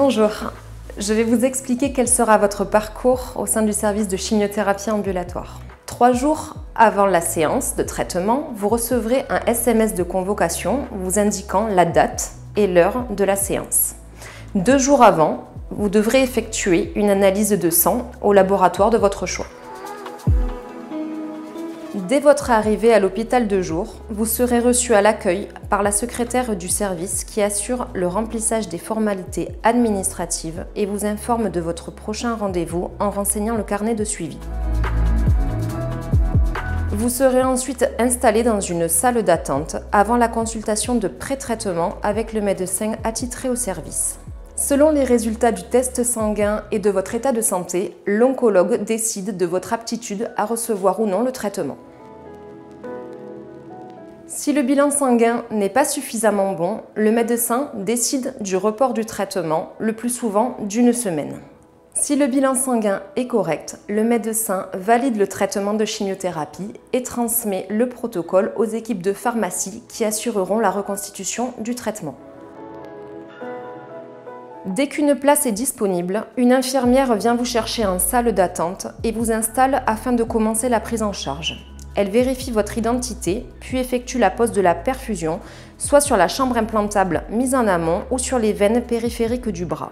Bonjour, je vais vous expliquer quel sera votre parcours au sein du service de chimiothérapie ambulatoire. 3 jours avant la séance de traitement, vous recevrez un SMS de convocation vous indiquant la date et l'heure de la séance. 2 jours avant, vous devrez effectuer une analyse de sang au laboratoire de votre choix. Dès votre arrivée à l'hôpital de jour, vous serez reçu à l'accueil par la secrétaire du service qui assure le remplissage des formalités administratives et vous informe de votre prochain rendez-vous en renseignant le carnet de suivi. Vous serez ensuite installé dans une salle d'attente avant la consultation de pré-traitement avec le médecin attitré au service. Selon les résultats du test sanguin et de votre état de santé, l'oncologue décide de votre aptitude à recevoir ou non le traitement. Si le bilan sanguin n'est pas suffisamment bon, le médecin décide du report du traitement, le plus souvent d'1 semaine. Si le bilan sanguin est correct, le médecin valide le traitement de chimiothérapie et transmet le protocole aux équipes de pharmacie qui assureront la reconstitution du traitement. Dès qu'une place est disponible, une infirmière vient vous chercher en salle d'attente et vous installe afin de commencer la prise en charge. Elle vérifie votre identité, puis effectue la pose de la perfusion, soit sur la chambre implantable mise en amont ou sur les veines périphériques du bras.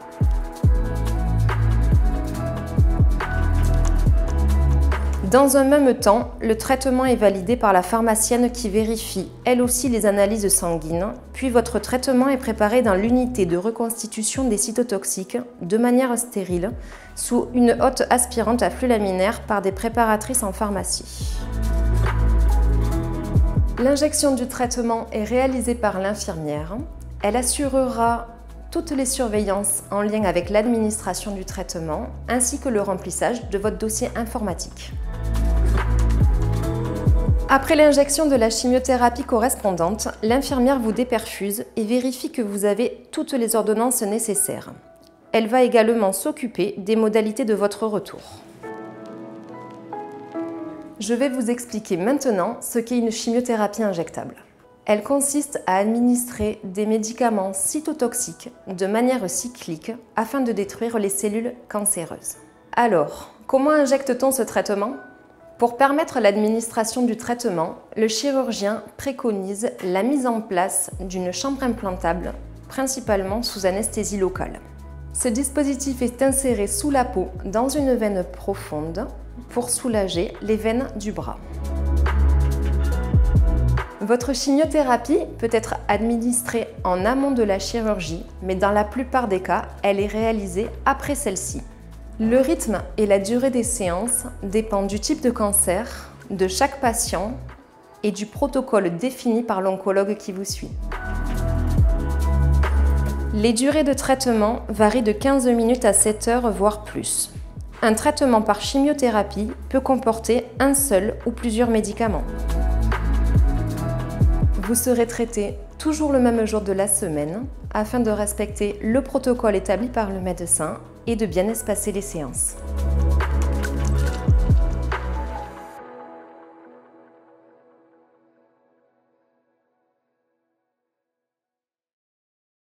Dans un même temps, le traitement est validé par la pharmacienne qui vérifie elle aussi les analyses sanguines, puis votre traitement est préparé dans l'unité de reconstitution des cytotoxiques de manière stérile, sous une hotte aspirante à flux laminaire par des préparatrices en pharmacie. L'injection du traitement est réalisée par l'infirmière. Elle assurera toutes les surveillances en lien avec l'administration du traitement, ainsi que le remplissage de votre dossier informatique. Après l'injection de la chimiothérapie correspondante, l'infirmière vous déperfuse et vérifie que vous avez toutes les ordonnances nécessaires. Elle va également s'occuper des modalités de votre retour. Je vais vous expliquer maintenant ce qu'est une chimiothérapie injectable. Elle consiste à administrer des médicaments cytotoxiques de manière cyclique afin de détruire les cellules cancéreuses. Alors, comment injecte-t-on ce traitement ? Pour permettre l'administration du traitement, le chirurgien préconise la mise en place d'une chambre implantable, principalement sous anesthésie locale. Ce dispositif est inséré sous la peau dans une veine profonde pour soulager les veines du bras. Votre chimiothérapie peut être administrée en amont de la chirurgie, mais dans la plupart des cas, elle est réalisée après celle-ci. Le rythme et la durée des séances dépendent du type de cancer, de chaque patient et du protocole défini par l'oncologue qui vous suit. Les durées de traitement varient de 15 minutes à 7 heures, voire plus. Un traitement par chimiothérapie peut comporter un seul ou plusieurs médicaments. Vous serez traité toujours le même jour de la semaine afin de respecter le protocole établi par le médecin et de bien espacer les séances.